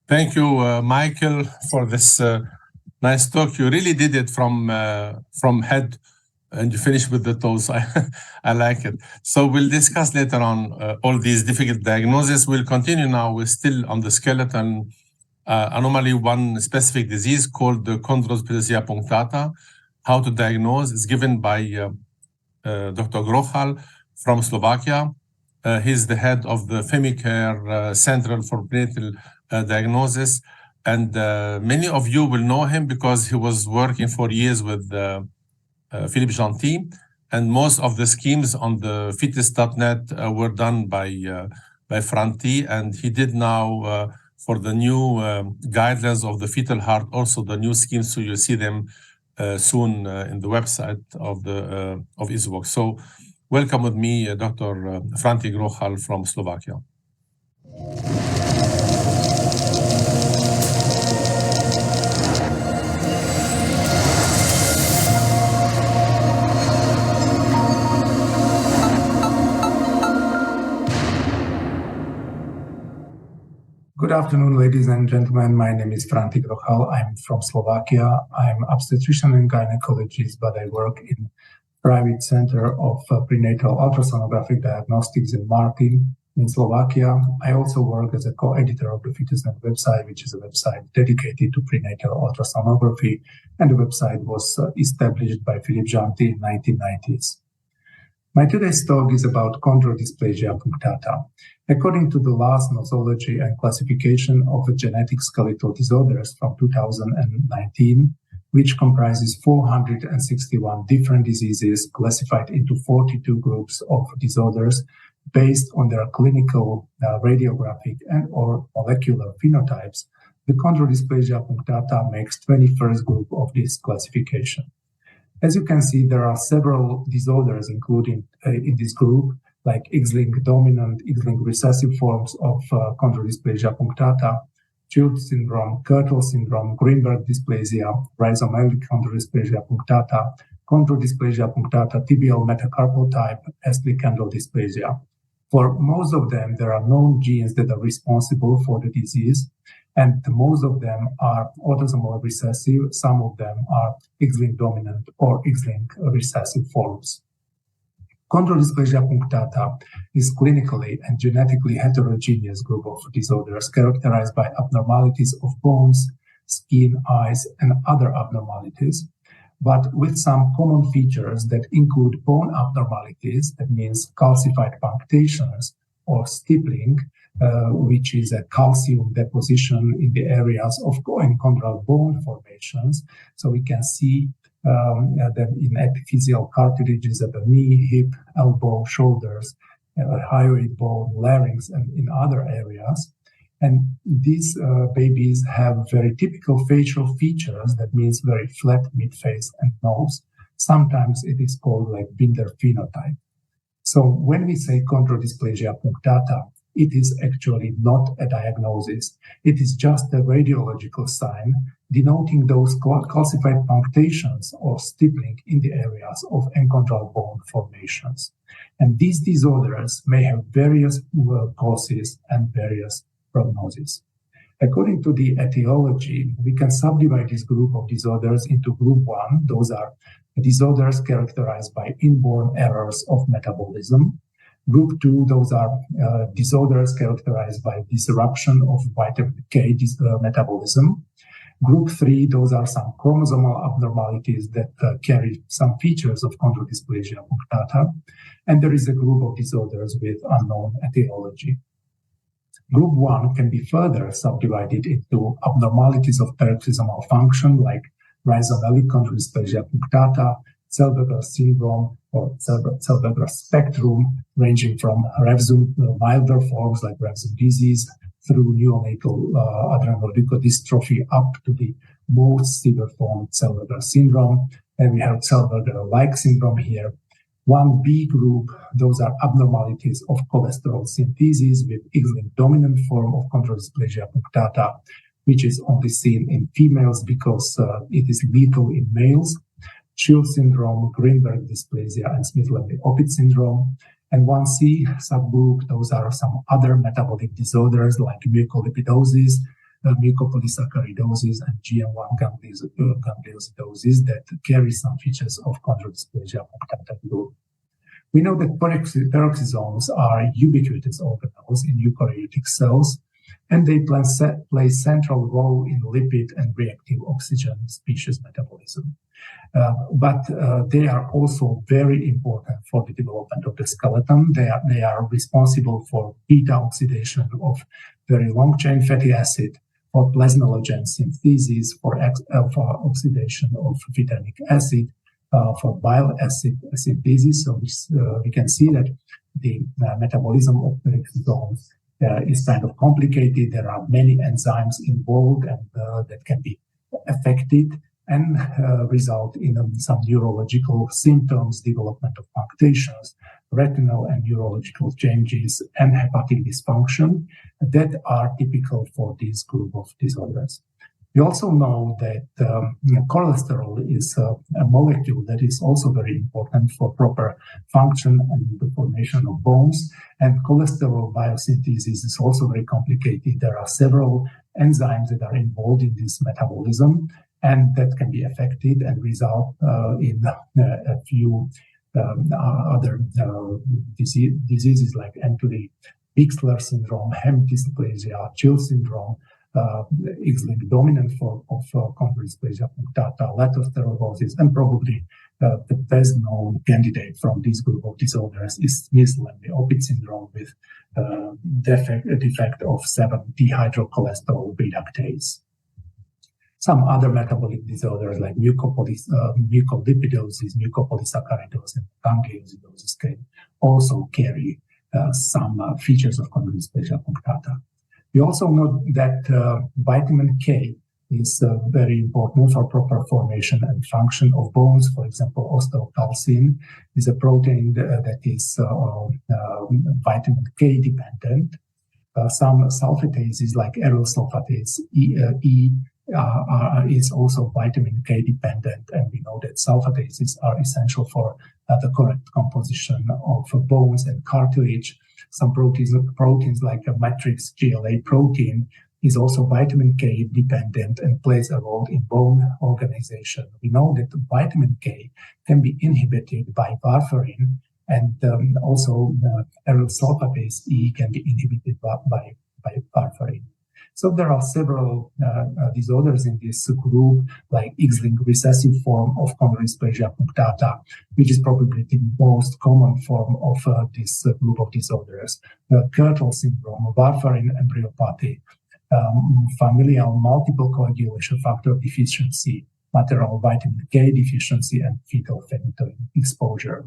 Thank you, Michael, for this nice talk. You really did it from head, and you finished with the toes. I like it. So we'll discuss later on all these difficult diagnoses. We'll continue now. We're still on the skeleton anomaly, one specific disease called the chondrodysplasia punctata. How to diagnose is given by Dr. Grochal from Slovakia. He's the head of the FemiCare Central for Prenatal Diagnosis. And many of you will know him because he was working for years with Philippe Gentil. And most of the schemes on the fetus.net were done by Franti. And he did now, for the new guidelines of the fetal heart, also the new schemes. So you'll see them soon in the website of ISWOC. So welcome with me, Dr. Franti Grochal from Slovakia. Good afternoon, ladies and gentlemen. My name is Franti Grochal. I'm from Slovakia. I'm obstetrician and gynecologist, but I work in private center of prenatal ultrasonographic diagnostics in Martin in Slovakia. I also work as a co-editor of the FetusNet website, which is a website dedicated to prenatal ultrasonography, and the website was established by Philippe Gentil in 1990s. My today's talk is about chondrodysplasia punctata. According to the last nosology and classification of genetic skeletal disorders from 2019, which comprises 461 different diseases classified into 42 groups of disorders based on their clinical, radiographic, and or molecular phenotypes, the chondrodysplasia punctata makes 21st group of this classification. As you can see, there are several disorders including in this group, like X-linked dominant, X-linked recessive forms of chondrodysplasia punctata, Child syndrome, Kirtle syndrome, Greenberg dysplasia, rhizomelic chondrodysplasia punctata, chondrodysplasia punctata, tibial metacarpal type, Estlie-Kendall dysplasia. For most of them, there are known genes that are responsible for the disease, and most of them are autosomal recessive. Some of them are X-linked dominant or X-linked recessive forms. Chondrodysplasia punctata is clinically and genetically heterogeneous group of disorders characterized by abnormalities of bones, skin, eyes, and other abnormalities, but with some common features that include bone abnormalities, that means calcified punctations or stippling, which is a calcium deposition in the areas of enchondral bone formations. So we can see that in epiphyseal cartilages at the knee, hip, elbow, shoulders, hyoid bone, larynx, and in other areas. And these babies have very typical facial features, that means very flat mid-face and nose. Sometimes it is called like Binder phenotype. So when we say chondrodysplasia punctata, it is actually not a diagnosis. It is just a radiological sign denoting those calcified punctations or stippling in the areas of enchondral bone formations. And these disorders may have various causes and various prognoses. According to the etiology, we can subdivide this group of disorders into group 1. Those are disorders characterized by inborn errors of metabolism. Group 2, those are disorders characterized by disruption of vitamin K metabolism. Group 3, those are some chromosomal abnormalities that carry some features of chondrodysplasia punctata. And there is a group of disorders with unknown etiology. Group 1 can be further subdivided into abnormalities of paroxysmal function like rhizomelic chondrodysplasia punctata, Zellweger syndrome, or Zellweger spectrum, ranging from Revsum milder forms like Revsum disease through neonatal adrenoleukodystrophy up to the most severe form, Zellweger syndrome. And we have Zellweger-like syndrome here. 1B group, those are abnormalities of cholesterol synthesis with X-linked dominant form of chondrodysplasia punctata, which is only seen in females because it is lethal in males. Child syndrome, Greenberg dysplasia, and Smith-Lemli-Opitz syndrome. And 1C subgroup, those are some other metabolic disorders like mucolipidosis, mucopolysaccharidosis and GM1 gangliosidosis that carry some features of chondrodysplasia punctata group. We know that peroxisomes are ubiquitous organelles in eukaryotic cells, and they play central role in lipid and reactive oxygen species metabolism. But they are also very important for the development of the skeleton. They are responsible for beta oxidation of very long-chain fatty acid, for plasmalogen synthesis, for oxidation of vitamic acid, for bile acid synthesis. So we can see that the metabolism of peroxisomes is kind of complicated. There are many enzymes involved and that can be affected and result in some neurological symptoms, development of punctations, retinal and neurological changes, and hepatic dysfunction that are typical for this group of disorders. We also know that cholesterol is a molecule that is also very important for proper function and the formation of bones. And cholesterol biosynthesis is also very complicated. There are several enzymes that are involved in this metabolism, and that can be affected and result in a few other diseases like Anthony-Bixler syndrome, hemidysplasia, Chill syndrome, X-linked dominant form of chondrodysplasia punctata, leptospirosis, and probably the best known candidate from this group of disorders is Smith-Lemli-Opitz syndrome with defect of 7-dehydrocholesterol reductase. Some other metabolic disorders like mucolipidosis, mucopolysaccharidosis, and gangliosidosis can also carry some features of chondrodysplasia punctata. We also know that vitamin K is very important for proper formation and function of bones. For example, osteocalcin is a protein that is vitamin K dependent. Some sulfatases like aryl sulfatase is also vitamin K dependent, and we know that sulfatases are essential for the correct composition of bones and cartilage. Some proteins like a matrix GLA protein is also vitamin K dependent and plays a role in bone organization. We know that vitamin K can be inhibited by warfarin, and also aryl sulfatase E can be inhibited by warfarin. So there are several disorders in this group, like X-linked recessive form of chondrodysplasia punctata, which is probably the most common form of this group of disorders. Kirtle syndrome, warfarin embryopathy, familial multiple coagulation factor deficiency, maternal vitamin K deficiency, and fetal phenytoin exposure.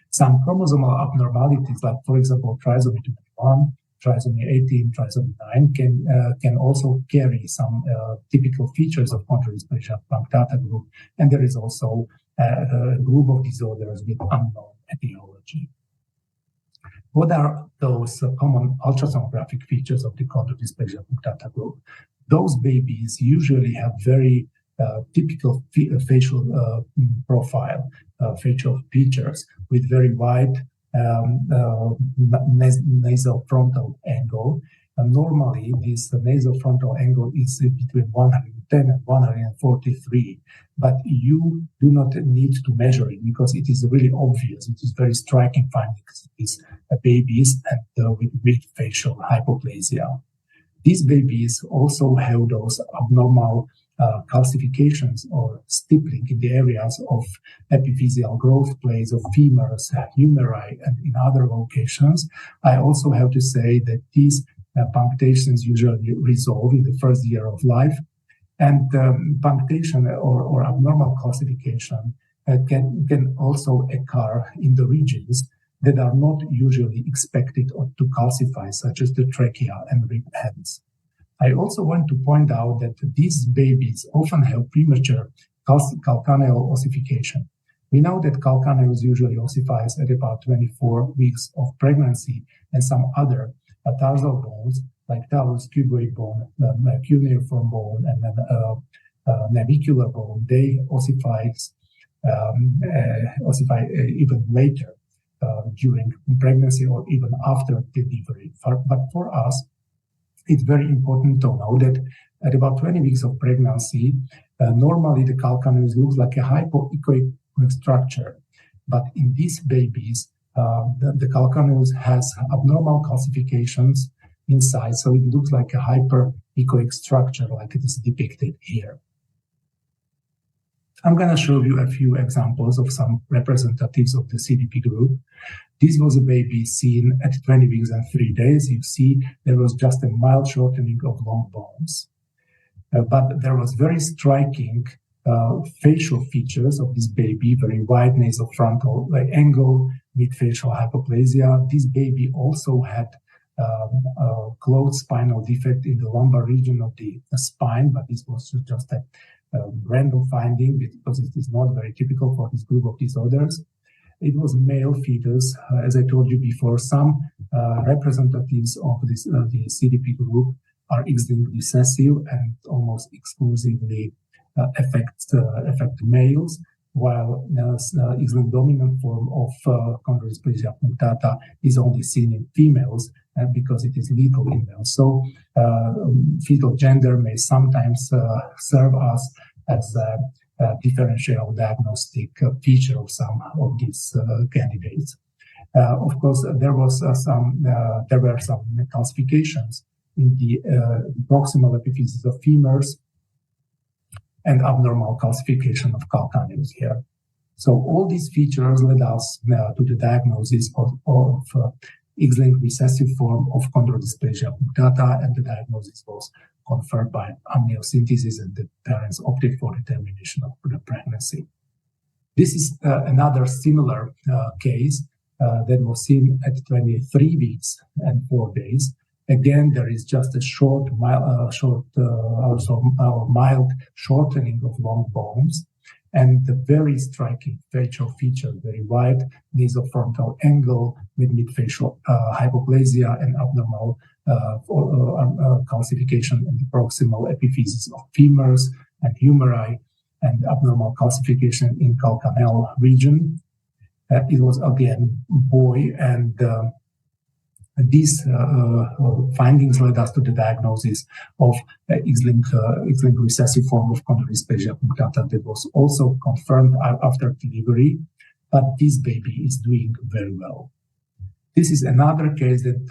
Some chromosomal abnormalities, like for example trisomy 21, trisomy 18, trisomy 9 can also carry some typical features of chondrodysplasia punctata group, and there is also a group of disorders with unknown etiology. What are those common ultrasonographic features of the chondrodysplasia punctata group? Those babies usually have very typical facial profile, facial features with very wide nasal frontal angle. And normally, this nasal frontal angle is between 110 and 143, but you do not need to measure it because it is really obvious. It is very striking findings. These babies and with facial hypoplasia. These babies also have those abnormal calcifications or stippling in the areas of epiphyseal growth plates of femurs, humeri, and in other locations. I also have to say that these punctations usually resolve in the first year of life, and punctation or abnormal calcification can also occur in the regions that are not usually expected to calcify, such as the trachea and rib ends. I also want to point out that these babies often have premature calcaneal ossification. We know that calcaneus usually ossifies at about 24 weeks of pregnancy, and some other tarsal bones, like talus cuboid bone, cuneiform bone, and then navicular bone, they ossify even later during pregnancy or even after delivery. But for us, it's very important to know that At about 20 weeks of pregnancy, normally the calcaneus looks like a hypoechoic structure. But in these babies, the calcaneus has abnormal calcifications inside, so it looks like a hyperechoic structure, like it is depicted here. I'm going to show you a few examples of some representatives of the CDP group. This was a baby seen at 20 weeks and 3 days. You see there was just a mild shortening of long bones. But there was very striking facial features of this baby, very wide nasofrontal angle, mid-facial hypoplasia. This baby also had a closed spinal defect in the lumbar region of the spine, but this was just a random finding because it is not very typical for this group of disorders. It was male fetus, as I told you before. Some representatives of this the CDP group are X-linked recessive and almost exclusively affect males, while X-linked dominant form of chondrodysplasia punctata is only seen in females because it is lethal in males. So fetal gender may sometimes serve us as a differential diagnostic feature of some of these candidates. Of course, there were some calcifications in the proximal epiphysis of femurs and abnormal calcification of calcaneus here. So all these features led us to the diagnosis of X-linked recessive form of chondrodysplasia punctata, and the diagnosis was confirmed by amniocentesis, and the parents opted for the termination of the pregnancy. This is another similar case that was seen at 23 weeks and 4 days. Again, there is just a mild shortening of long bones, and the very striking facial feature, very wide nasofrontal angle with mid-facial hypoplasia and abnormal calcification in the proximal epiphysis of femurs and humeri, and abnormal calcification in calcaneal region. It was again boy, and these findings led us to the diagnosis of X-linked recessive form of chondrodysplasia punctata that was also confirmed after delivery, but this baby is doing very well. This is another case that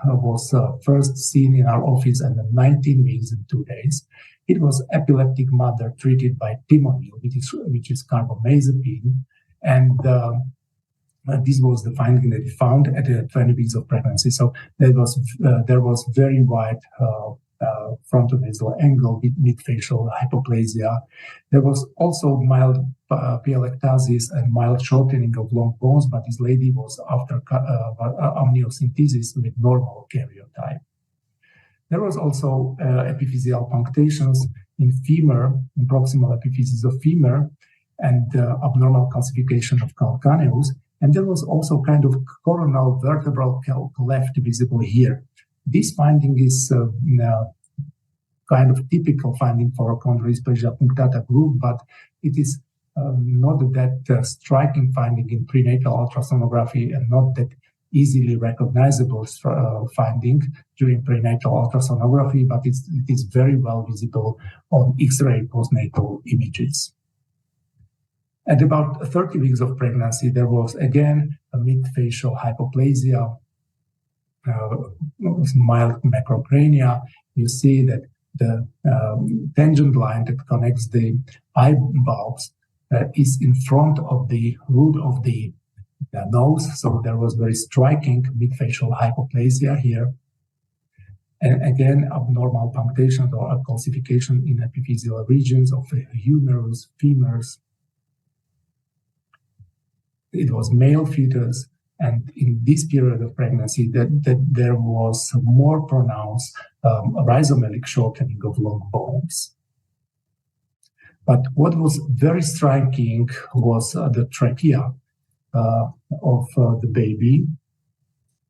was first seen in our office at 19 weeks and 2 days. It was epileptic mother treated by timonil, which is carbamazepine, and this was the finding that we found at 20 weeks of pregnancy. So there was very wide frontonasal angle with mid-facial hypoplasia. There was also mild pielectasis and mild shortening of long bones, but this lady was after amniocentesis with normal karyotype. There was also epiphyseal punctations in femur, in proximal epiphysis of femur, and abnormal calcification of calcaneus. And there was also kind of coronal vertebral cleft visible here. This finding is kind of typical finding for a chondrodysplasia punctata group, but it is not that striking finding in prenatal ultrasonography and not that easily recognizable finding during prenatal ultrasonography, but it is very well visible on X-ray postnatal images. At about 30 weeks of pregnancy, there was again a mid-facial hypoplasia, mild macrocrania. You see that the tangent line that connects the eye bulbs is in front of the root of the nose. So there was very striking mid-facial hypoplasia here. And again, abnormal punctation or calcification in epiphyseal regions of humerus, femurs. It was male fetus, and in this period of pregnancy, that there was more pronounced rhizomelic shortening of long bones. But what was very striking was the trachea of the baby.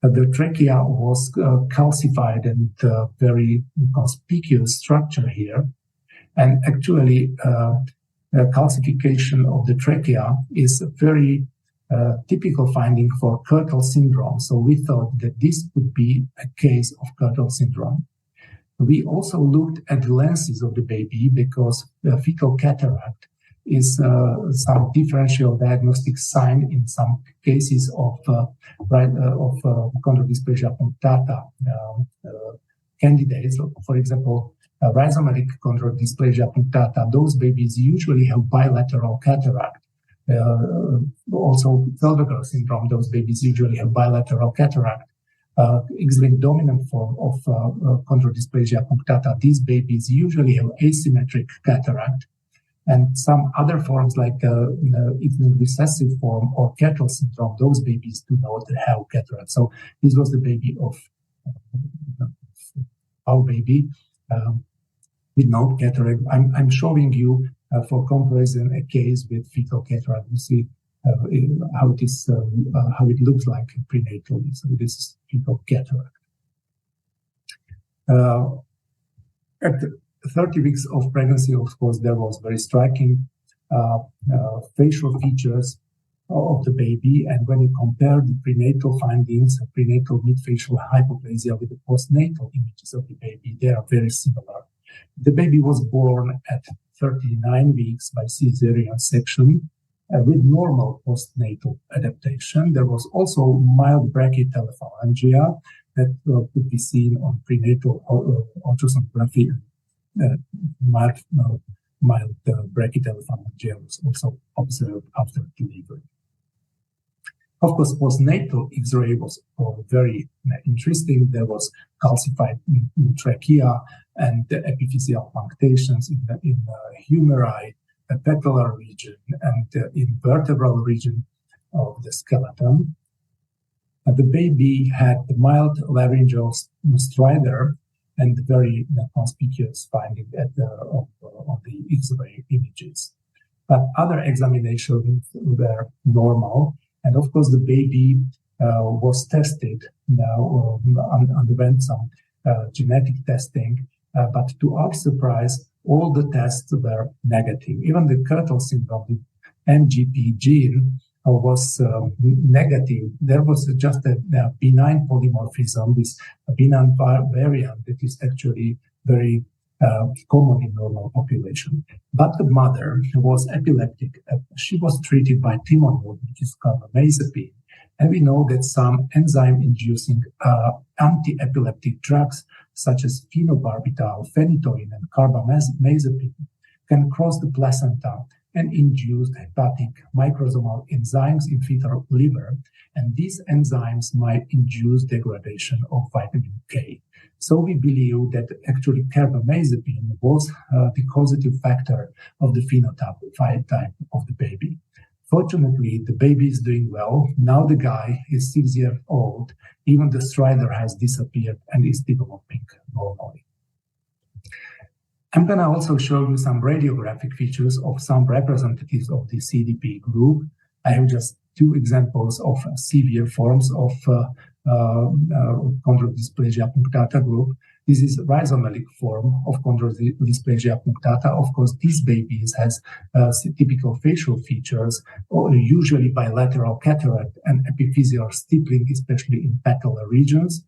The trachea was calcified and very conspicuous structure here, and actually, calcification of the trachea is a very typical finding for Kirtle syndrome. So we thought that this could be a case of Kirtle syndrome. We also looked at the lenses of the baby because fetal cataract is some differential diagnostic sign in some cases of chondrodysplasia punctata candidates. For example, rhizomelic chondrodysplasia punctata, those babies usually have bilateral cataract. Also, Zellweger syndrome, those babies usually have bilateral cataract. X-linked dominant form of chondrodysplasia punctata, these babies usually have asymmetric cataract. And some other forms like X-linked recessive form or Kettle syndrome, those babies do not have cataract. So this was the baby of our baby with no cataract. I'm showing you for comparison a case with fetal cataract. You see how it looks like prenatally. So this is fetal cataract. At 30 weeks of pregnancy, of course, there was very striking facial features of the baby. And when you compare the prenatal findings, prenatal midfacial hypoplasia with the postnatal images of the baby, they are very similar. The baby was born at 39 weeks by cesarean section with normal postnatal adaptation. There was also mild brachytelephalangia that could be seen on prenatal ultrasonography. Mild brachytelephalangia was also observed after delivery. Of course, postnatal X-ray was very interesting. There was calcified trachea and epiphyseal punctations in the humeri, the patellar region, and in vertebral region of the skeleton. The baby had mild laryngeal stridor and very conspicuous finding of the X-ray images. But other examinations were normal. And of course, the baby was tested, underwent some genetic testing, but to our surprise, all the tests were negative. Even the Kettle syndrome, the MGP gene, was negative. There was just a benign polymorphism, this benign variant that is actually very common in normal population. But the mother was epileptic. She was treated by timolol, which is carbamazepine. And we know that some enzyme-inducing anti-epileptic drugs, such as phenobarbital, phenytoin, and carbamazepine, can cross the placenta and induce hepatic microsomal enzymes in fetal liver. And these enzymes might induce degradation of vitamin K. So we believe that actually carbamazepine was the causative factor of the phenotype of the baby. Fortunately, the baby is doing well. Now the guy is 6 years old. Even the stridor has disappeared and is developing normally. I'm going to also show you some radiographic features of some representatives of the CDP group. I have just two examples of severe forms of chondrodysplasia punctata group. This is rhizomelic form of chondrodysplasia punctata. Of course, these babies has typical facial features, usually bilateral cataract and epiphyseal stippling, especially in patellar regions.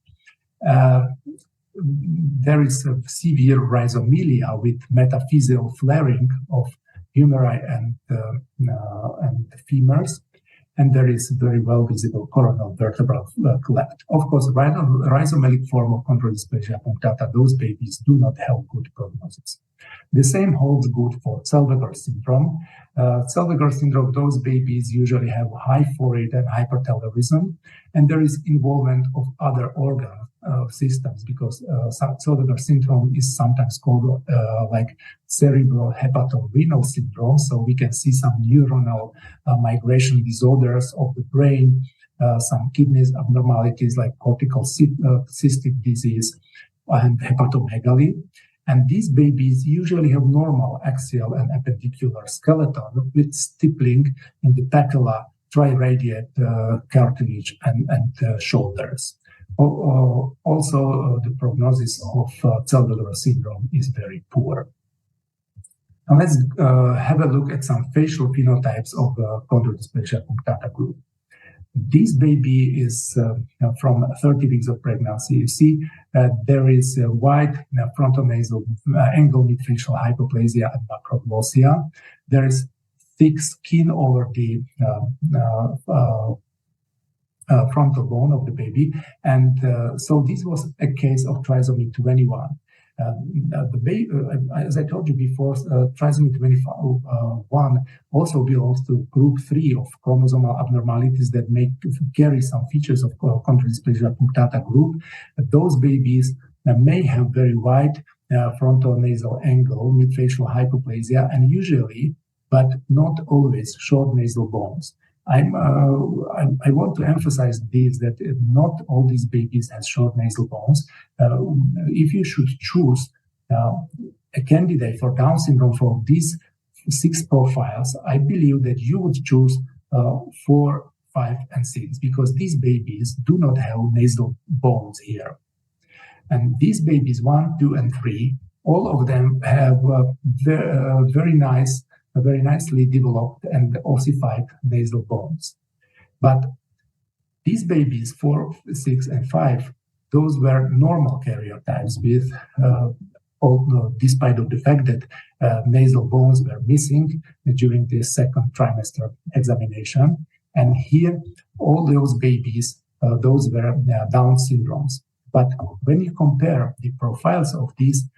There is a severe rhizomelia with metaphyseal flaring of humeri and femurs. And there is very well visible coronal vertebral cleft. Of course, rhizomelic form of chondrodysplasia punctata, those babies do not have good prognosis. The same holds good for Zellweger syndrome. Zellweger syndrome, those babies usually have high forehead and hypertelorism, and there is involvement of other organ systems because Zellweger syndrome is sometimes called like cerebral hepatorenal syndrome. So we can see some neuronal migration disorders of the brain, some kidneys abnormalities like cortical cystic disease and hepatomegaly. And these babies usually have normal axial and appendicular skeleton with stippling in the patella, triradiate cartilage, and shoulders. Also, the prognosis of Zellweger syndrome is very poor. Now let's have a look at some facial phenotypes of chondrodysplasia punctata group. This baby is from 30 weeks of pregnancy. You see, there is a wide frontonasal angle midfacial hypoplasia and macroglossia. There is thick skin over the frontal bone of the baby, and so this was a case of trisomy 21. The baby, as I told you before, trisomy 21 also belongs to group 3 of chromosomal abnormalities that may carry some features of chondrodysplasia punctata group. Those babies may have very wide frontal nasal angle, midfacial hypoplasia, and usually, but not always, short nasal bones. I want to emphasize this, that not all these babies have short nasal bones. If you should choose a candidate for Down syndrome for these 6 profiles, I believe that you would choose 4, 5, and 6, because these babies do not have nasal bones here. And these babies 1, 2, and 3, all of them have very nicely developed and ossified nasal bones. But these babies, 4, 6, and 5, those were normal karyotypes with, despite of the fact that nasal bones were missing during the second trimester examination. And here, all those babies, those were Down syndromes. But when you compare the profiles of these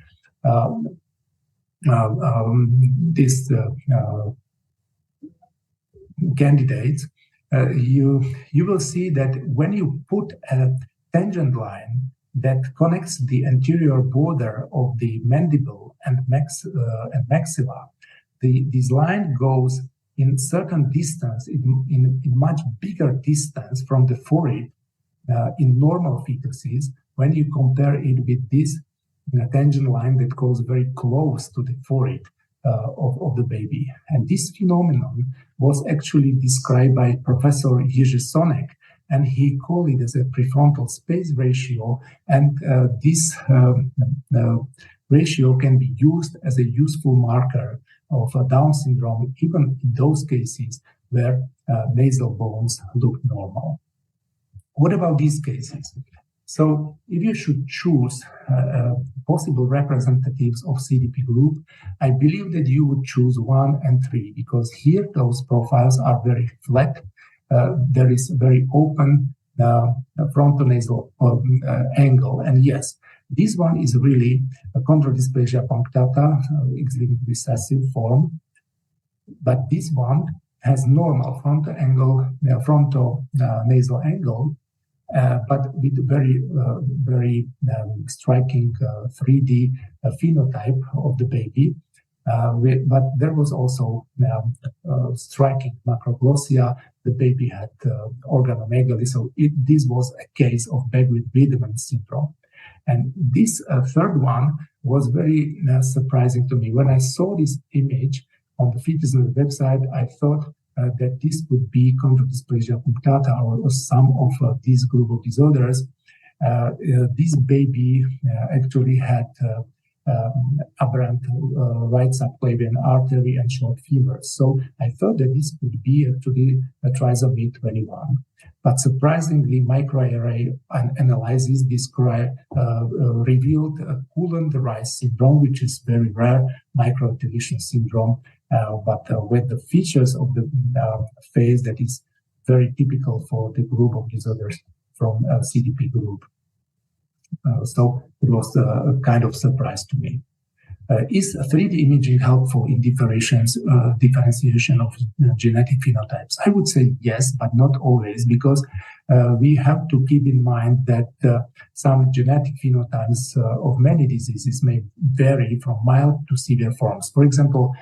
candidates, you will see that when you put a tangent line that connects the anterior border of the mandible and maxilla, this line goes in certain distance, in much bigger distance from the forehead in normal fetuses, when you compare it with this tangent line that goes very close to the forehead of the baby. And this phenomenon was actually described by Professor Jerzy Sonek, and he called it as a prefrontal space ratio. And this ratio can be used as a useful marker of Down syndrome, even in those cases where nasal bones look normal. What about these cases? So if you should choose possible representatives of CDP group, I believe that you would choose 1 and 3, because here those profiles are very flat. There is very open frontonasal angle. And yes, this one is really a chondrodysplasia punctata, X-linked recessive form. But this one has normal frontal nasal angle, but with very striking 3D phenotype of the baby. But there was also striking macroglossia. The baby had organomegaly, so this was a case of Beckwith-Wiedemann syndrome. And this third one was very surprising to me. When I saw this image on the fetus on the website, I thought that this would be chondrodysplasia punctata or some of these group of disorders. This baby actually had aberrant right subclavian artery and short femur. So I thought that this could be actually a trisomy 21. But surprisingly, microarray analysis revealed a Kuhlen-Rice syndrome, which is very rare microdeletion syndrome, but with the features of the phase that is very typical for the group of disorders from CDP group. So it was a kind of surprise to me. Is 3D imaging helpful in differentiation of genetic phenotypes? I would say yes, but not always, because we have to keep in mind that some genetic phenotypes of many diseases may vary from mild to severe forms. For example,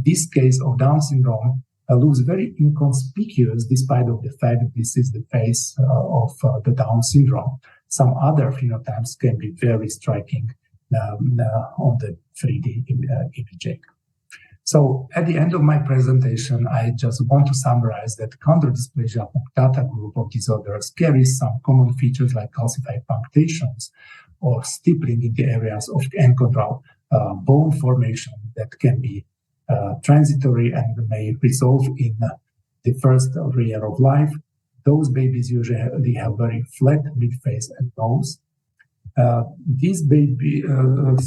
this case of Down syndrome looks very inconspicuous despite of the fact that this is the face of the Down syndrome. Some other phenotypes can be very striking on the 3D imaging. So at the end of my presentation, I just want to summarize that chondrodysplasia punctata group of disorders carries some common features like calcified punctations or stippling in the areas of enchondral bone formation that can be transitory and may resolve in the first year of life. those babies usually have very flat midface and nose.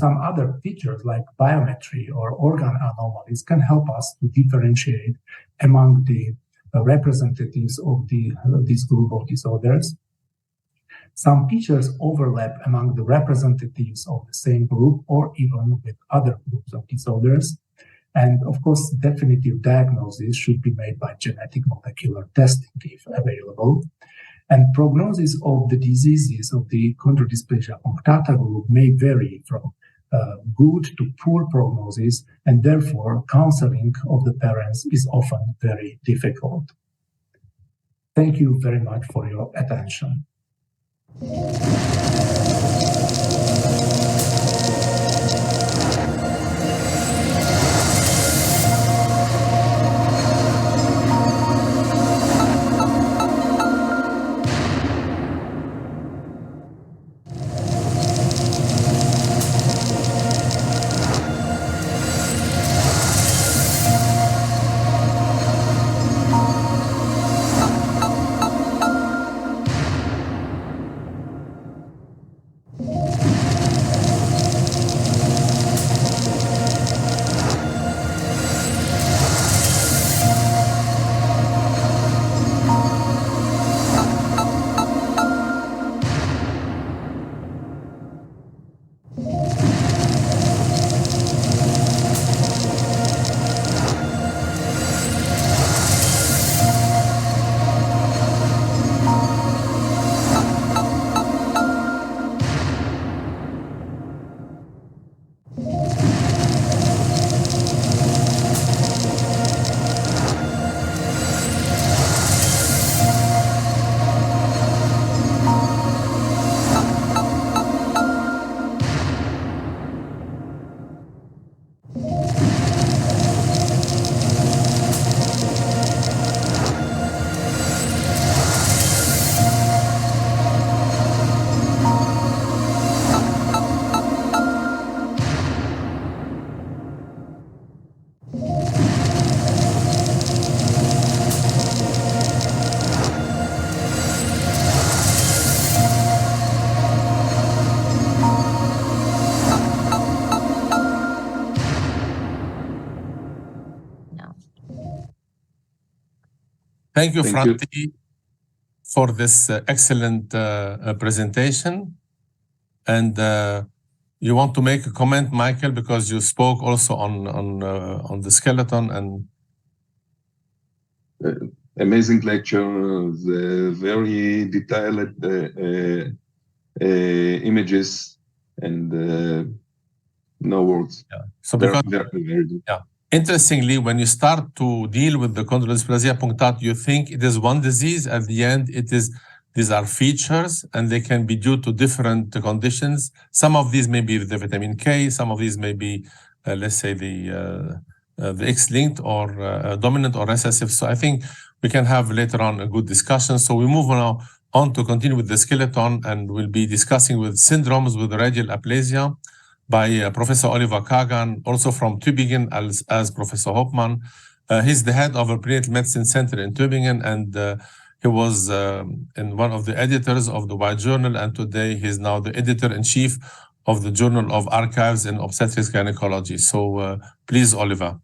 Some other features like biometry or organ anomalies can help us to differentiate among the representatives of this group of disorders. Some features overlap among the representatives of the same group or even with other groups of disorders. And of course, definitive diagnosis should be made by genetic molecular testing if available. And prognosis of the diseases of the chondrodysplasia punctata group may vary from good to poor prognosis, and therefore counseling of the parents is often very difficult. Thank you very much for your attention. Thank you, Franti, for this excellent presentation. And you want to make a comment, Michael, because you spoke also on the skeleton and amazing lecture, the very detailed images, and no words. Yeah. So because interestingly, when you start to deal with the chondrodysplasia punctata, you think it is one disease. At the end, these are features, and they can be due to different conditions. Some of these may be the vitamin K. Some of these may be, let's say, the X-linked or dominant or recessive. So I think we can have later on a good discussion. So we move now on to continue with the skeleton, and we'll be discussing with syndromes with radial aplasia by Professor Oliver Kagan, also from Tübingen, as Professor Hoffman. He's the head of a prenatal medicine center in Tübingen, and he was in one of the editors of the White Journal, and today he's now the editor-in-chief of the Journal of Archives in Obstetrics Gynecology. So please, Oliver.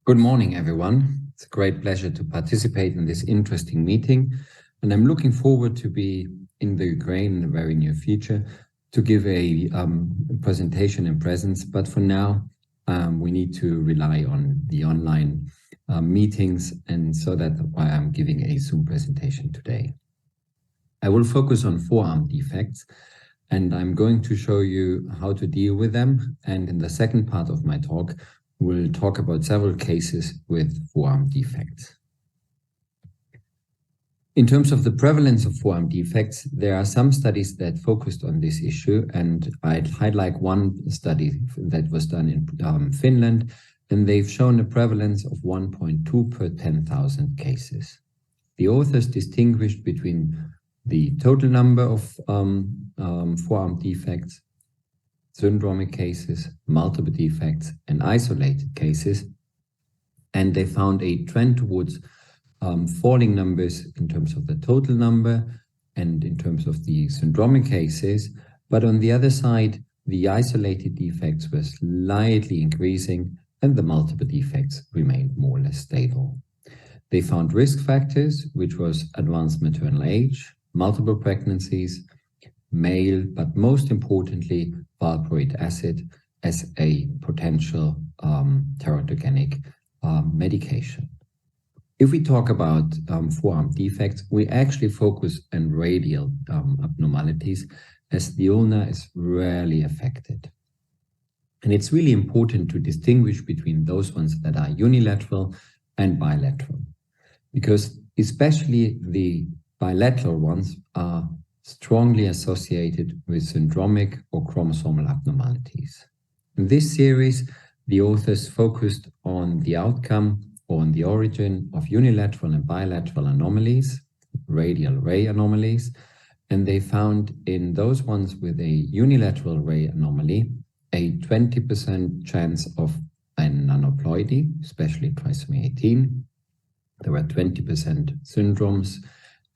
Good morning, everyone. It's a great pleasure to participate in this interesting meeting, and I'm looking forward to be in the Ukraine in the very near future to give a presentation in presence. But for now, we need to rely on the online meetings, and so that's why I'm giving a Zoom presentation today. I will focus on forearm defects, and I'm going to show you how to deal with them. And in the second part of my talk, we'll talk about several cases with forearm defects. In terms of the prevalence of forearm defects, there are some studies that focused on this issue, and I'd highlight one study that was done in Finland, and they've shown a prevalence of 1.2 per 10,000 cases. The authors distinguished between the total number of forearm defects, syndromic cases, multiple defects, and isolated cases, and they found a trend towards falling numbers in terms of the total number and in terms of the syndromic cases. But on the other side, the isolated defects were slightly increasing and the multiple defects remained more or less stable. They found risk factors, which was advanced maternal age, multiple pregnancies, male, but most importantly, valproic acid as a potential teratogenic medication. If we talk about forearm defects, we actually focus on radial abnormalities, as the ulna is rarely affected. And it's really important to distinguish between those ones that are unilateral and bilateral, because especially the bilateral ones are strongly associated with syndromic or chromosomal abnormalities. In this series, the authors focused on the outcome or on the origin of unilateral and bilateral anomalies, radial ray anomalies, and they found in those ones with a unilateral ray anomaly a 20% chance of an aneuploidy, especially trisomy 18. There were 20% syndromes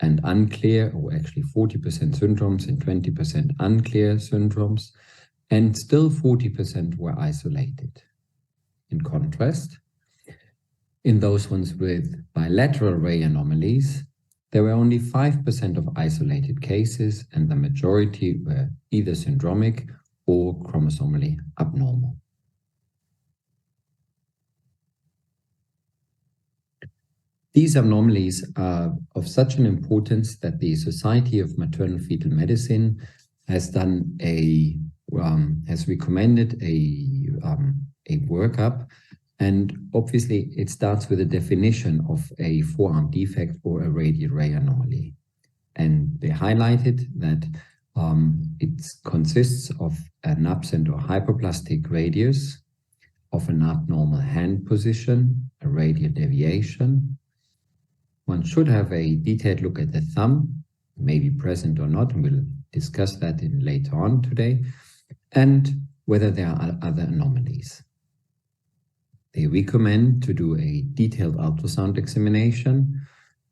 and unclear, or actually 40% syndromes and 20% unclear syndromes, and still 40% were isolated. In contrast, in those ones with bilateral ray anomalies, there were only 5% of isolated cases, and the majority were either syndromic or chromosomally abnormal. These anomalies are of such an importance that the Society of Maternal Fetal Medicine has done has recommended a workup. And obviously, it starts with a definition of a forearm defect or a radial ray anomaly. And they highlighted that it consists of an absent or hyperplastic radius, of an abnormal hand position, a radial deviation. One should have a detailed look at the thumb, maybe present or not, and we'll discuss that later on today, and whether there are other anomalies. They recommend to do a detailed ultrasound examination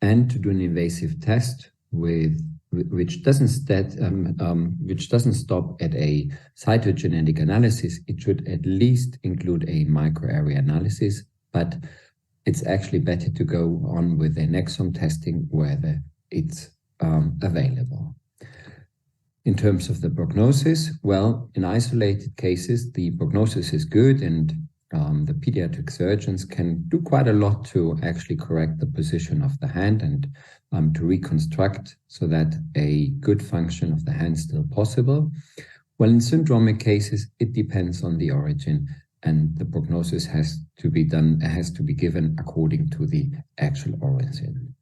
and to do an invasive test which doesn't stop at a cytogenetic analysis. It should at least include a microarray analysis, but it's actually better to go on with an exome testing where it's available. In terms of the prognosis, well, in isolated cases, the prognosis is good, and the pediatric surgeons can do quite a lot to actually correct the position of the hand and to reconstruct so that a good function of the hand is still possible. Well, in syndromic cases, it depends on the origin, and the prognosis has to be given according to the actual origin.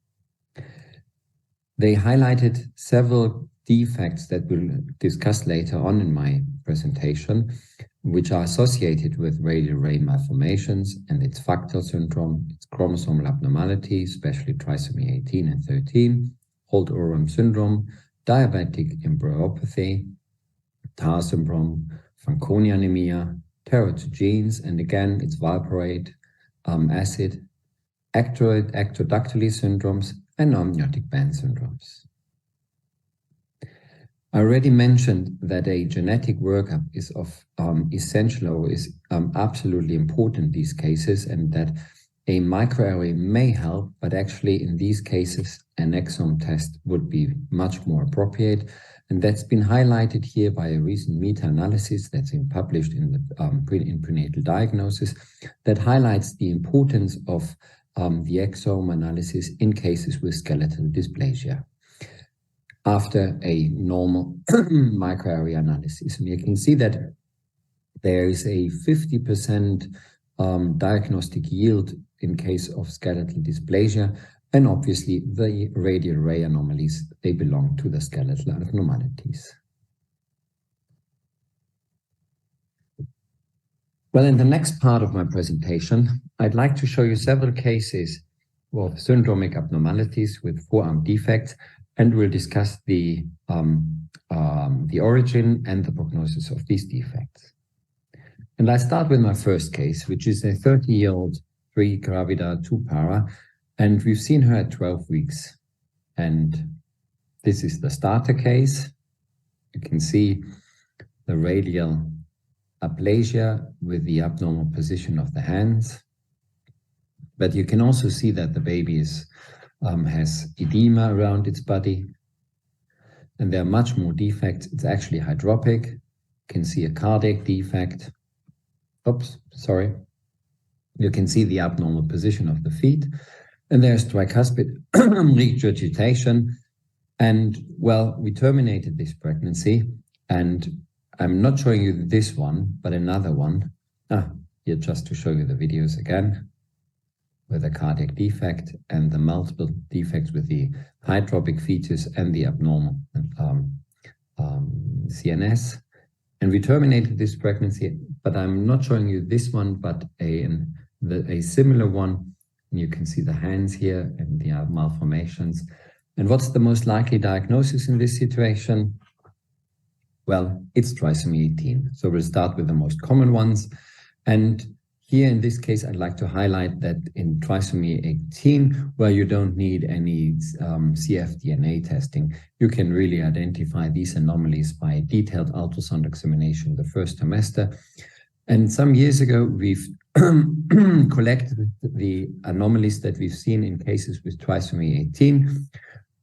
They highlighted several defects that we'll discuss later on in my presentation, which are associated with radial ray malformations and its Fractal syndrome, its chromosomal abnormality, especially trisomy 18 and 13, Holt-Oram syndrome, diabetic embryopathy, TAR syndrome, Fanconi anemia, teratogenes, and again, it's valproate acid, ectrodactyly syndromes, and amniotic band syndromes. I already mentioned that a genetic workup is of essential or is absolutely important in these cases, and that a microarray may help, but actually in these cases, an exome test would be much more appropriate. And that's been highlighted here by a recent meta-analysis that's been published in the in prenatal diagnosis that highlights the importance of the exome analysis in cases with skeletal dysplasia after a normal microarray analysis. And you can see that there is a 50% diagnostic yield in case of skeletal dysplasia, and obviously the radial ray anomalies, they belong to the skeletal abnormalities. Well, in the next part of my presentation, I'd like to show you several cases of syndromic abnormalities with forearm defects, and we'll discuss the origin and the prognosis of these defects. And I start with my first case, which is a 30-year-old 3 gravida 2 para, and we've seen her at 12 weeks. And this is the starter case. You can see the radial aplasia with the abnormal position of the hands. But you can also see that the baby has edema around its body. And there are much more defects. It's actually hydropic. You can see a cardiac defect. Oops, sorry. You can see the abnormal position of the feet. And there's tricuspid regurgitation. And well, we terminated this pregnancy. And I'm not showing you this one, but another one. Here just to show you the videos again, with a cardiac defect and the multiple defects with the hydropic fetus and the abnormal CNS. And we terminated this pregnancy, but I'm not showing you this one, but a similar one. And you can see the hands here and the malformations. And what's the most likely diagnosis in this situation? Well, it's trisomy 18. So we'll start with the most common ones. And here in this case, I'd like to highlight that in trisomy 18, where you don't need any cfDNA testing, you can really identify these anomalies by detailed ultrasound examination the first trimester. And some years ago, we've collected the anomalies that we've seen in cases with trisomy 18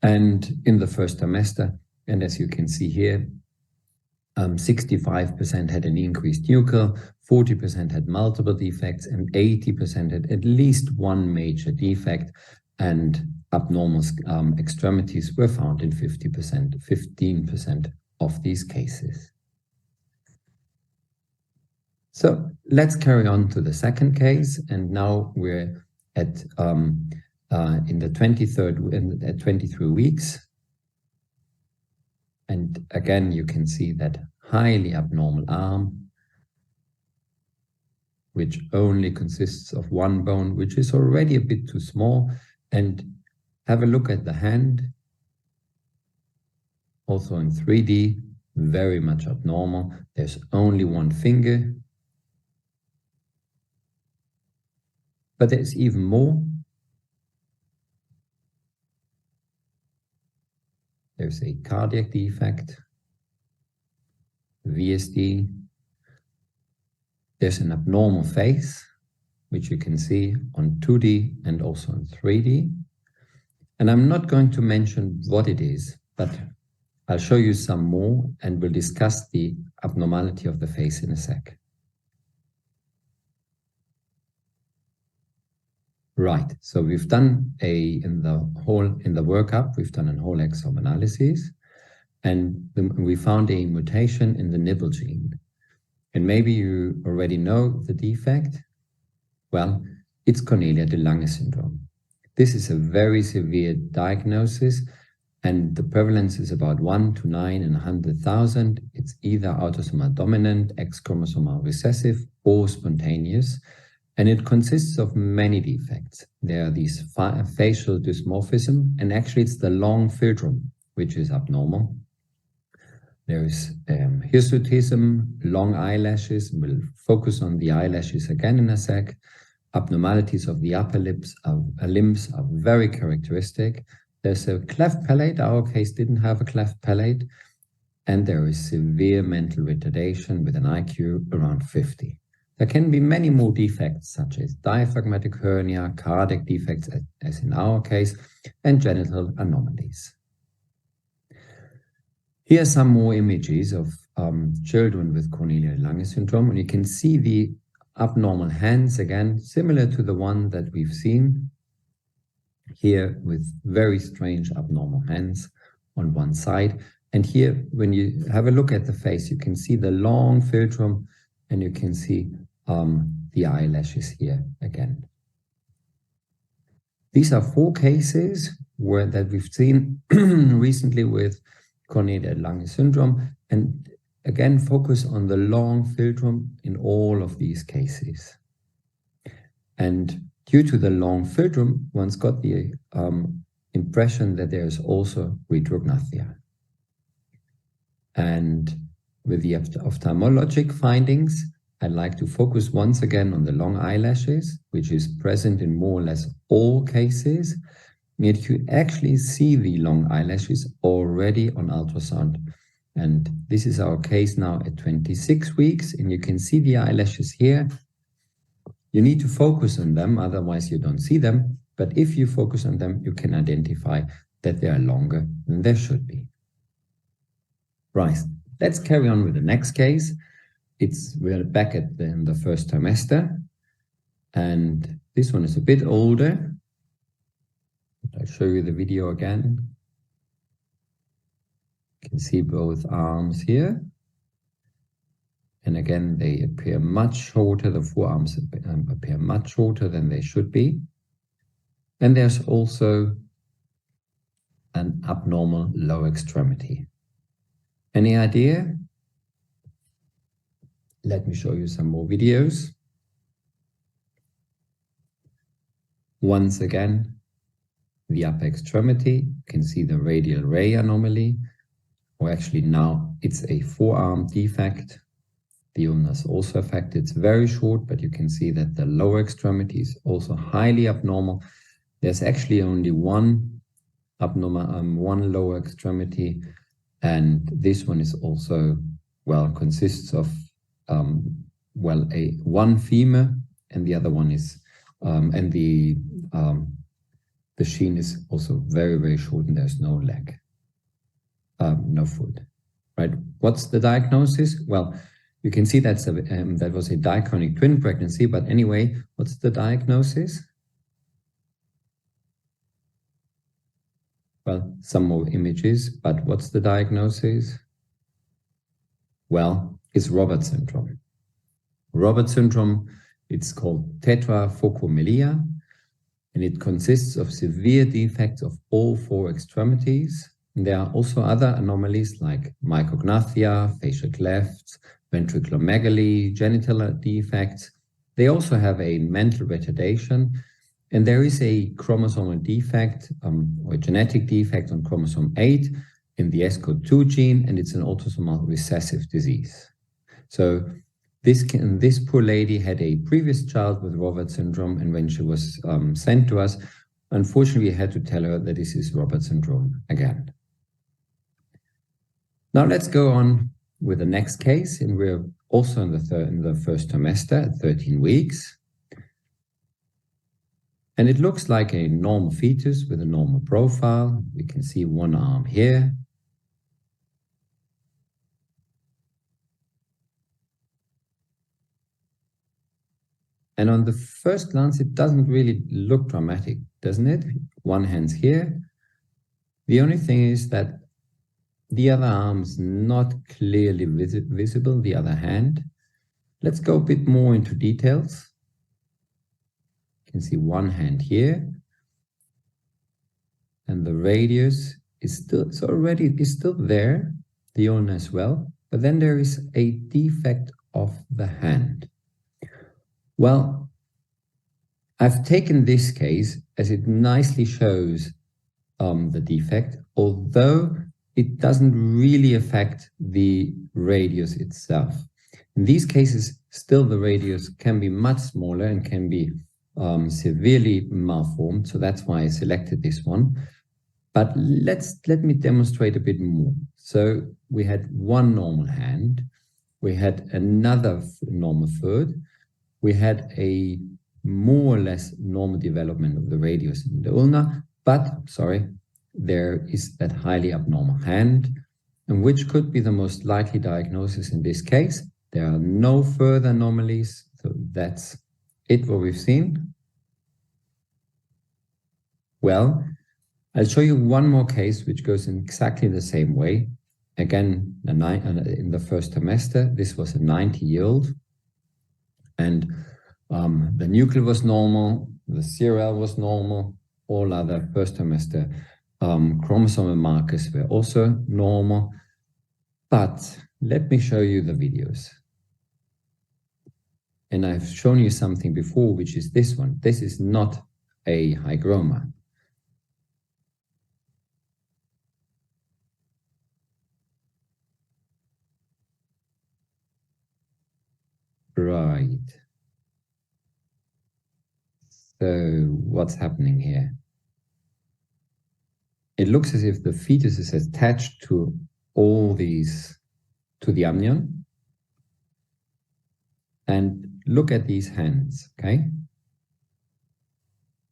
and in the first trimester. And as you can see here, 65% had an increased nuchal, 40% had multiple defects, and 80% had at least one major defect, and abnormal extremities were found in 15% of these cases. So let's carry on to the second case, and now we're at in the 23rd at 23 weeks. And again, you can see that highly abnormal arm, which only consists of one bone, which is already a bit too small. And have a look at the hand, also in 3D, very much abnormal. There's only one finger. But there's even more. There's a cardiac defect, VSD. There's an abnormal face, which you can see on 2D and also on 3D. And I'm not going to mention what it is, but I'll show you some more and we'll discuss the abnormality of the face in a sec. Right, so we've done in the workup, we've done a whole exome analysis, and we found a mutation in the nibble gene. And maybe you already know the defect. Well, it's Cornelia de Lange syndrome. This is a very severe diagnosis, and the prevalence is about 1 to 9 in 100,000. It's either autosomal dominant, X-chromosomal recessive, or spontaneous. And it consists of many defects. There are these facial dysmorphism, and actually it's the long philtrum, which is abnormal. There is hirsutism, long eyelashes. We'll focus on the eyelashes again in a sec. Abnormalities of the upper limbs are very characteristic. There's a cleft palate. Our case didn't have a cleft palate. And there is severe mental retardation with an IQ around 50. There can be many more defects, such as diaphragmatic hernia, cardiac defects, as in our case, and genital anomalies. Here are some more images of children with Cornelia de Lange syndrome, and you can see the abnormal hands again, similar to the one that we've seen here, with very strange abnormal hands on one side. And here, when you have a look at the face, you can see the long philtrum, and you can see the eyelashes here again. These are 4 cases that we've seen recently with Cornelia-Lange syndrome, and again focus on the long philtrum in all of these cases. And due to the long philtrum, one's got the impression that there's also retrognathia. And with the ophthalmologic findings, I'd like to focus once again on the long eyelashes, which is present in more or less all cases. Yet you actually see the long eyelashes already on ultrasound. And this is our case now at 26 weeks, and you can see the eyelashes here. You need to focus on them, otherwise you don't see them. But if you focus on them, you can identify that they are longer than they should be. Right, let's carry on with the next case. We're back in the first trimester, and this one is a bit older. I'll show you the video again. You can see both arms here. And again, they appear much shorter. The forearms appear much shorter than they should be. And there's also an abnormal lower extremity. Any idea? Let me show you some more videos. Once again, the upper extremity, you can see the radial ray anomaly, or actually now it's a forearm defect. The ulna is also affected. It's very short, but you can see that the lower extremity is also highly abnormal. There's actually only one lower extremity, and this one is also, consists of one femur, and the other one is, the sheen is also very, very short, and there's no leg, no foot, right? What's the diagnosis? Well, you can see that was a dichronic twin pregnancy, but anyway, what's the diagnosis? Well, some more images, but what's the diagnosis? Well, it's Robert syndrome. Robert syndrome, it's called tetraphocomelia, and it consists of severe defects of all 4 extremities. And there are also other anomalies like micrognathia, facial clefts, ventriculomegaly, genital defects. They also have a mental retardation, and there is a chromosomal defect or a genetic defect on chromosome 8 in the SCO2 gene, and it's an autosomal recessive disease. So this poor lady had a previous child with Robert syndrome, and when she was sent to us, unfortunately, we had to tell her that this is Robert syndrome again. Now let's go on with the next case, and we're also in the first trimester at 13 weeks. And it looks like a normal fetus with a normal profile. We can see one arm here. And on the first glance, it doesn't really look dramatic, doesn't it? One hand's here. The only thing is that the other arm is not clearly visible, the other hand. Let's go a bit more into details. You can see one hand here. And the radius is still there, the ulna as well. But then there is a defect of the hand. Well, I've taken this case as it nicely shows the defect, although it doesn't really affect the radius itself. In these cases, still the radius can be much smaller and can be severely malformed, so that's why I selected this one. But let me demonstrate a bit more. So we had one normal hand, we had another normal foot, we had a more or less normal development of the radius in the ulna, but, there is that highly abnormal hand, and which could be the most likely diagnosis in this case. There are no further anomalies, so that's it what we've seen. Well, I'll show you one more case which goes in exactly the same way. Again, in the first trimester, this was a 90-year-old, and The nucleus was normal, the CRL was normal, all other first trimester chromosomal markers were also normal. But let me show you the videos. And I've shown you something before, which is this one. This is not a hygroma. Right. So what's happening here? It looks as if the fetus is attached to all these, to the amnion. And look at these hands, okay?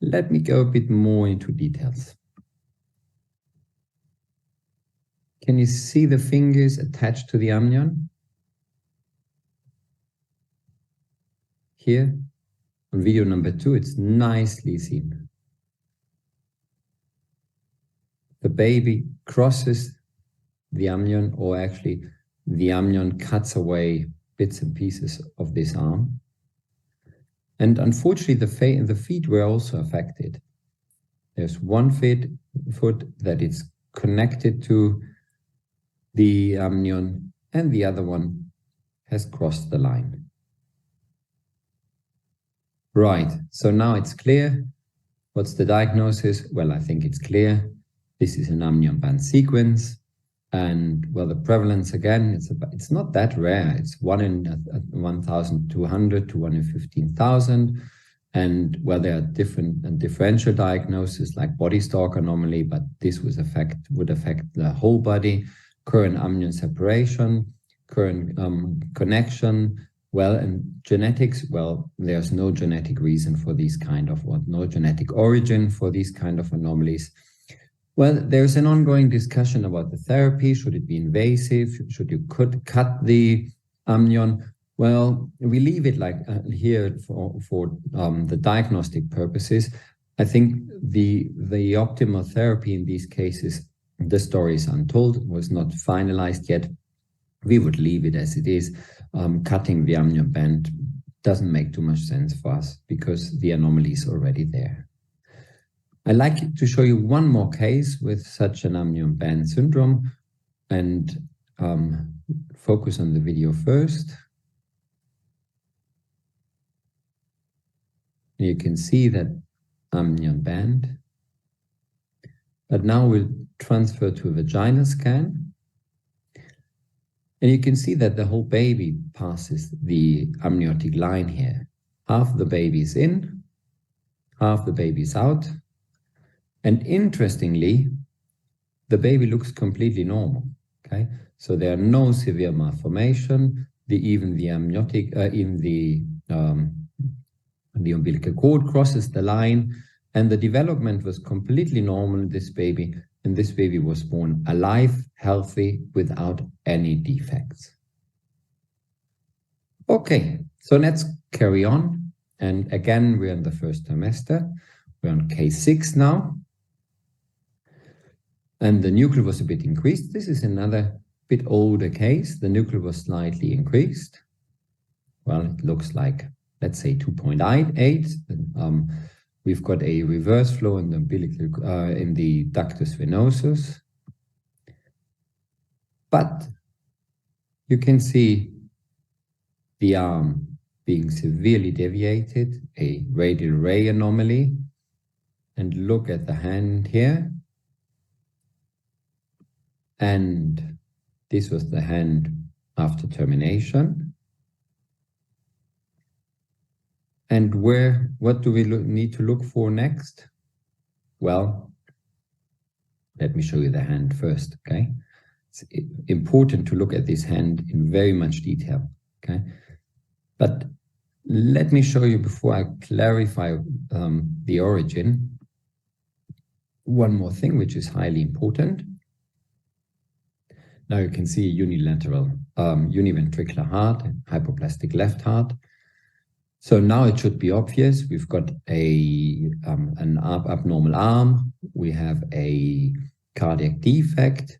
Let me go a bit more into details. Can you see the fingers attached to the amnion? Here, on video number 2, it's nicely seen. The baby crosses the amnion, or actually the amnion cuts away bits and pieces of this arm. And unfortunately, the feet were also affected. There's one foot that is connected to the amnion, and the other one has crossed the line. Right, so now it's clear. What's the diagnosis? Well, I think it's clear. This is an amnion band sequence. And well, the prevalence again, it's not that rare. It's 1 in 1,200 to 1 in 15,000. And well, there are different and differential diagnoses like body stalk anomaly, but this would affect the whole body. Current amnion separation, current connection. Well, and genetics, well, there's no genetic reason for these kind of, or no genetic origin for these kind of anomalies. Well, there's an ongoing discussion about the therapy. Should it be invasive? Should you cut the amnion? Well, we leave it like here for the diagnostic purposes. I think the optimal therapy in these cases, the story is untold, was not finalized yet. We would leave it as it is. Cutting the amnion band doesn't make too much sense for us because the anomaly is already there. I'd like to show you one more case with such an amnion band syndrome and focus on the video first. You can see that amnion band. But now we'll transfer to a vaginal scan. And you can see that the whole baby passes the amniotic line here. Half the baby is in, half the baby is out. And interestingly, the baby looks completely normal, okay? So there are no severe malformation. Even the amniotic, the umbilical cord crosses the line, and the development was completely normal in this baby. And this baby was born alive, healthy, without any defects. Okay, so let's carry on. And again, we're in the first trimester. We're on case 6 now. And the nucleus was a bit increased. This is another bit older case. The nucleus was slightly increased. Well, it looks like, let's say 2.8. We've got a reverse flow in the umbilical, in the ductus venosus. But you can see the arm being severely deviated, a radial ray anomaly. And look at the hand here. And this was the hand after termination. And what do we need to look for next? Well, let me show you the hand first, okay? It's important to look at this hand in very much detail, okay? But let me show you, before I clarify the origin, one more thing which is highly important. Now you can see a unilateral univentricular heart, hypoplastic left heart. So now it should be obvious. We've got an abnormal arm. We have a cardiac defect.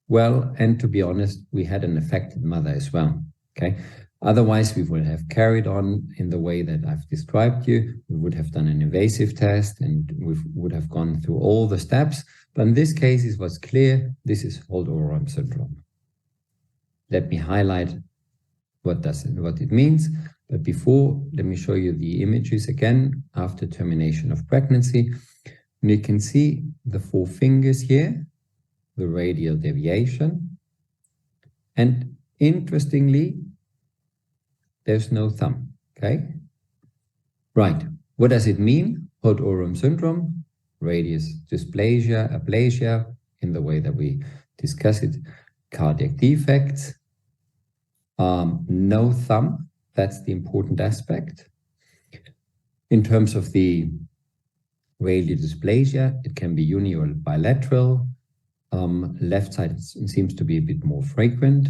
Well, and to be honest, we had an affected mother as well. okay? Otherwise, we would have carried on in the way that I've described you. We would have done an invasive test and we would have gone through all the steps. But in this case, it was clear this is Holt-Oram syndrome. Let me highlight what it means. But before, let me show you the images again after termination of pregnancy. And you can see the 4 fingers here, the radial deviation. And interestingly, there's no thumb, okay? Right, what does it mean? Holt-Oram syndrome, radius dysplasia, aplasia, in the way that we discuss it, cardiac defects, no thumb, that's the important aspect. In terms of the radial dysplasia, it can be uni or bilateral. Left side seems to be a bit more frequent.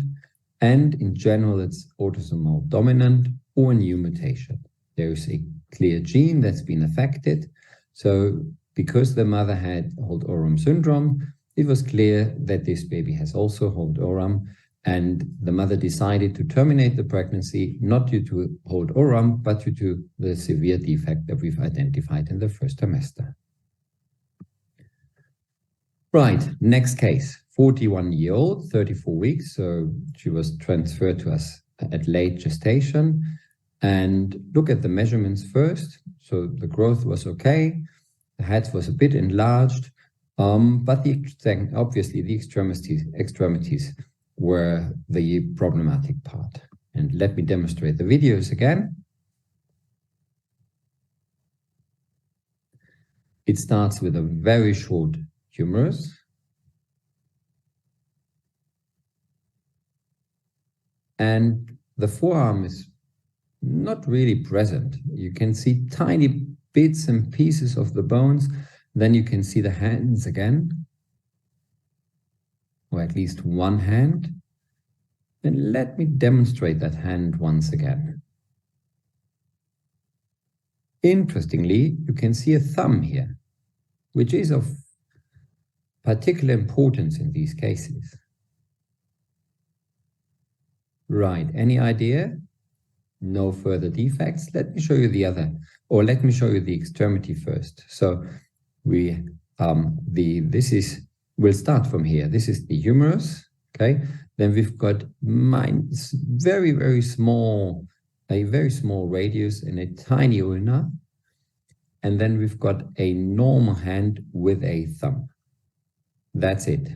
And in general, it's autosomal dominant or a new mutation. There is a clear gene that's been affected. So because the mother had Holt-Oram syndrome, it was clear that this baby has also Holt-Oram, and the mother decided to terminate the pregnancy, not due to Holt-Oram, but due to the severe defect that we've identified in the first trimester. Right, next case, 41-year-old, 34 weeks. So she was transferred to us at late gestation. And look at the measurements first. So the growth was okay. The head was a bit enlarged, but obviously the extremities were the problematic part. And let me demonstrate the videos again. It starts with a very short humerus. And the forearm is not really present. You can see tiny bits and pieces of the bones. Then you can see the hands again, or at least one hand. And let me demonstrate that hand once again. Interestingly, you can see a thumb here, which is of particular importance in these cases. Right, any idea? No further defects. Let me show you the other, or let me show you the extremity first. So we'll start from here. This is the humerus, okay? Then we've got very, very small, a very small radius and a tiny ulna. And then we've got a normal hand with a thumb. That's it.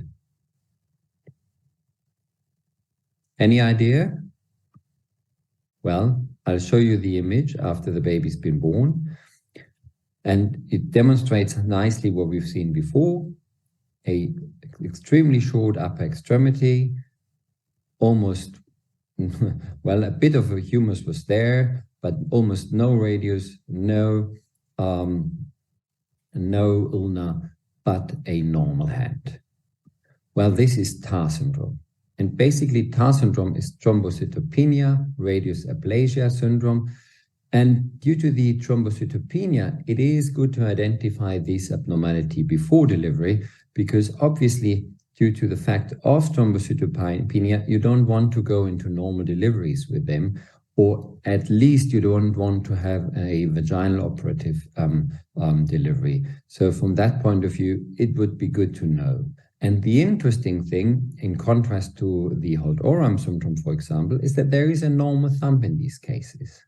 Any idea? Well, I'll show you the image after the baby's been born. And it demonstrates nicely what we've seen before. A extremely short upper extremity, almost, well, a bit of a humerus was there, but almost no radius, no ulna, but a normal hand. Well, this is TAR syndrome. And basically, TAR syndrome is thrombocytopenia, radius aplasia syndrome. And due to the thrombocytopenia, it is good to identify this abnormality before delivery, because obviously, due to the fact of thrombocytopenia, you don't want to go into normal deliveries with them, or at least you don't want to have a vaginal operative delivery. So from that point of view, it would be good to know. And the interesting thing, in contrast to the Holt-Oram syndrome, for example, is that there is a normal thumb in these cases.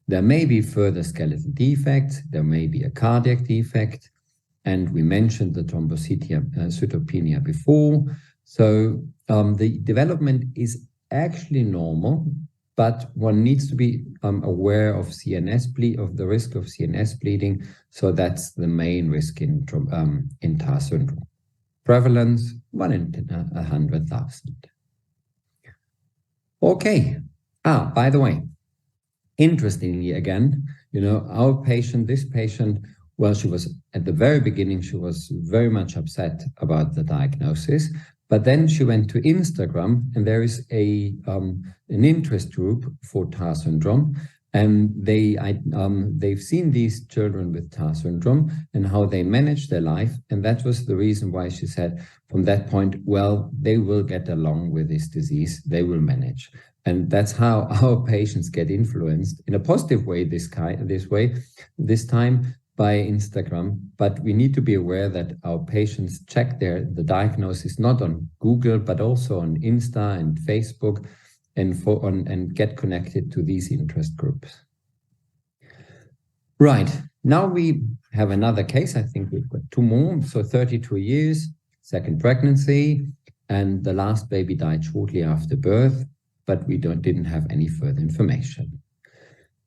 There may be further skeletal defects, there may be a cardiac defect, and we mentioned the thrombocytopenia before. So the development is actually normal, but one needs to be aware of the risk of CNS bleeding. So that's the main risk in TAR syndrome. Prevalence 1 in 100,000. Okay. By the way, interestingly, again, our patient, this patient, well, she was at the very beginning, she was very much upset about the diagnosis, but then she went to Instagram, and there is an interest group for TAR syndrome, And they've seen these children with TAR syndrome and how they manage their life. And that was the reason why she said from that point, well, they will get along with this disease, they will manage. And that's how our patients get influenced in a positive way this time by Instagram. But we need to be aware that our patients check the diagnosis not on Google, but also on Insta and Facebook, and get connected to these interest groups. Right, now we have another case. I think we've got two more. So 32 years, second pregnancy, and the last baby died shortly after birth, but we didn't have any further information.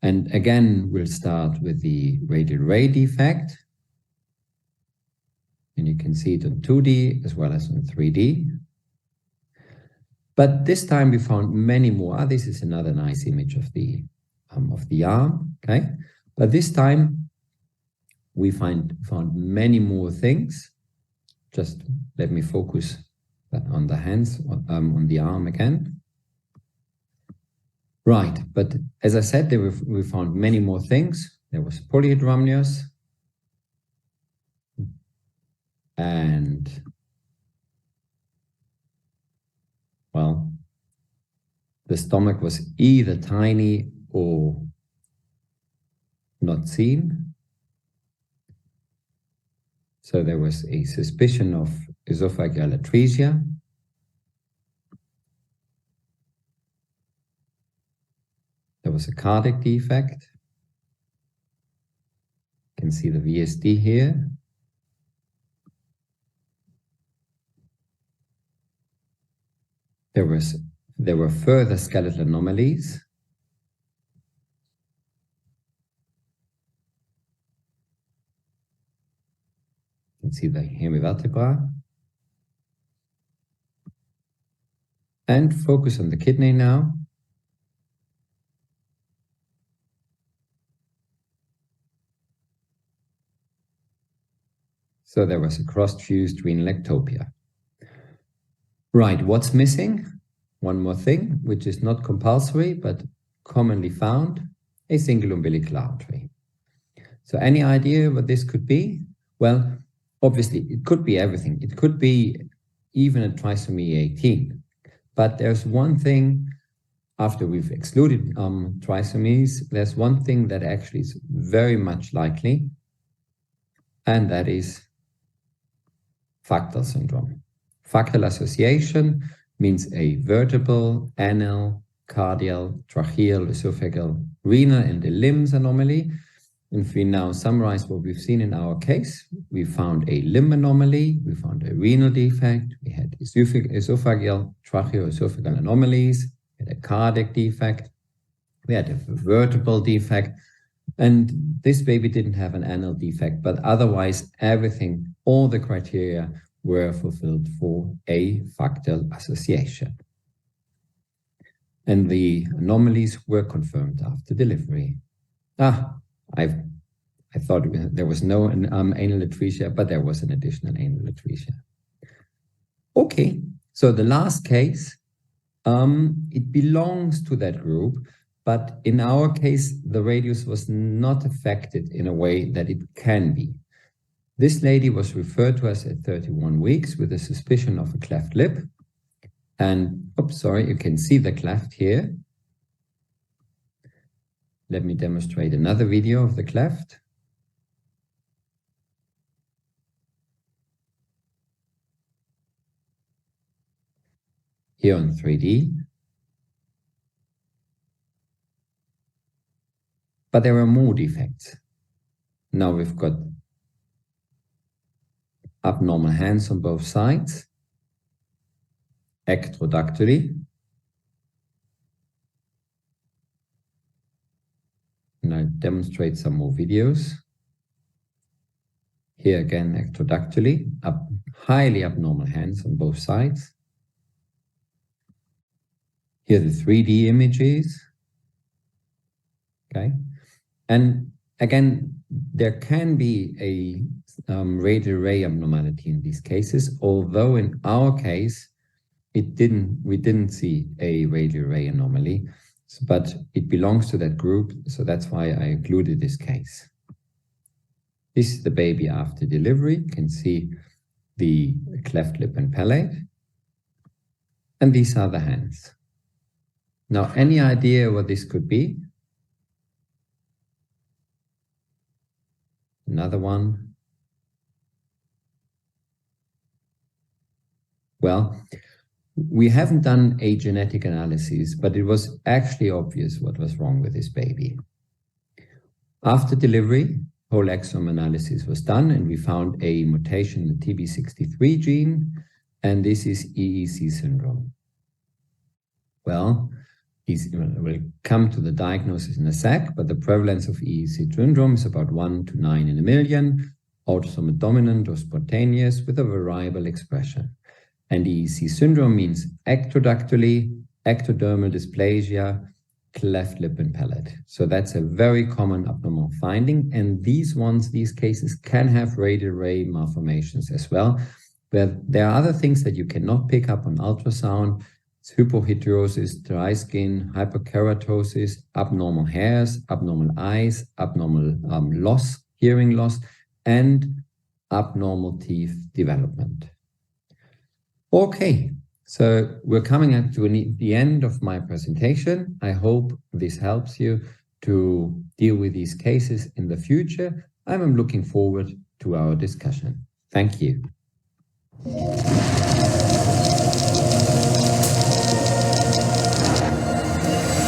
And again, we'll start with the radial ray defect. And you can see it on 2D as well as on 3D. But this time we found many more. This is another nice image of the arm, okay? But this time we found many more things. Just let me focus on the hands, on the arm again. Right, but as I said, we found many more things. There was polyhydramnios, and well, the stomach was either tiny or not seen. So there was a suspicion of esophageal atresia. There was a cardiac defect. You can see the VSD here. There were further skeletal anomalies. You can see the hemivertebra. And focus on the kidney now. So there was a cross-fused renal ectopia. Right, what's missing? One more thing, which is not compulsory, but commonly found, a single umbilical artery. So any idea what this could be? Well, obviously, it could be everything. It could be even a trisomy 18. But there's one thing, after we've excluded trisomies, there's one thing that actually is very much likely, and that is Factal syndrome. Factal association means a vertebral, anal, cardial, tracheal, esophageal, renal, and the limbs anomaly. And if we now summarize what we've seen in our case, we found a limb anomaly, we found a renal defect, we had esophageal, tracheoesophageal anomalies, we had a cardiac defect, we had a vertebral defect, and this baby didn't have an anal defect, but otherwise everything, all the criteria were fulfilled for a factal association. And the anomalies were confirmed after delivery. I thought there was no anal atresia, but there was an additional anal atresia. Okay, so the last case, it belongs to that group, but in our case, the radius was not affected in a way that it can be. This lady was referred to us at 31 weeks with a suspicion of a cleft lip. And, oops, sorry, you can see the cleft here. Let me demonstrate another video of the cleft. Here on 3D. But there are more defects. Now we've got abnormal hands on both sides, ectrodactyly. And I'll demonstrate some more videos. Here again, ectrodactyly, highly abnormal hands on both sides. Here the 3D images. Okay. And again, there can be a radial ray abnormality in these cases, although in our case, we didn't see a radial ray anomaly. but it belongs to that group, so that's why I included this case. This is the baby after delivery. You can see the cleft lip and palate. And these are the hands. Now, any idea what this could be? Another one. Well, we haven't done a genetic analysis, but it was actually obvious what was wrong with this baby. After delivery, whole exome analysis was done, and we found a mutation in the TB63 gene, and this is EEC syndrome. Well, we'll come to the diagnosis in a sec, but the prevalence of EEC syndrome is about 1 to 9 in a million, autosomal dominant or spontaneous with a variable expression. And EEC syndrome means ectrodactyly, ectodermal dysplasia, cleft lip and palate. So that's a very common abnormal finding. And these cases can have radial ray malformations as well, where there are other things that you cannot pick up on ultrasound. It's hypohidrosis, dry skin, hyperkeratosis, abnormal hairs, abnormal eyes, abnormal hearing loss, and abnormal teeth development. Okay, so we're coming up to the end of my presentation. I hope this helps you to deal with these cases in the future. I'm looking forward to our discussion. Thank you.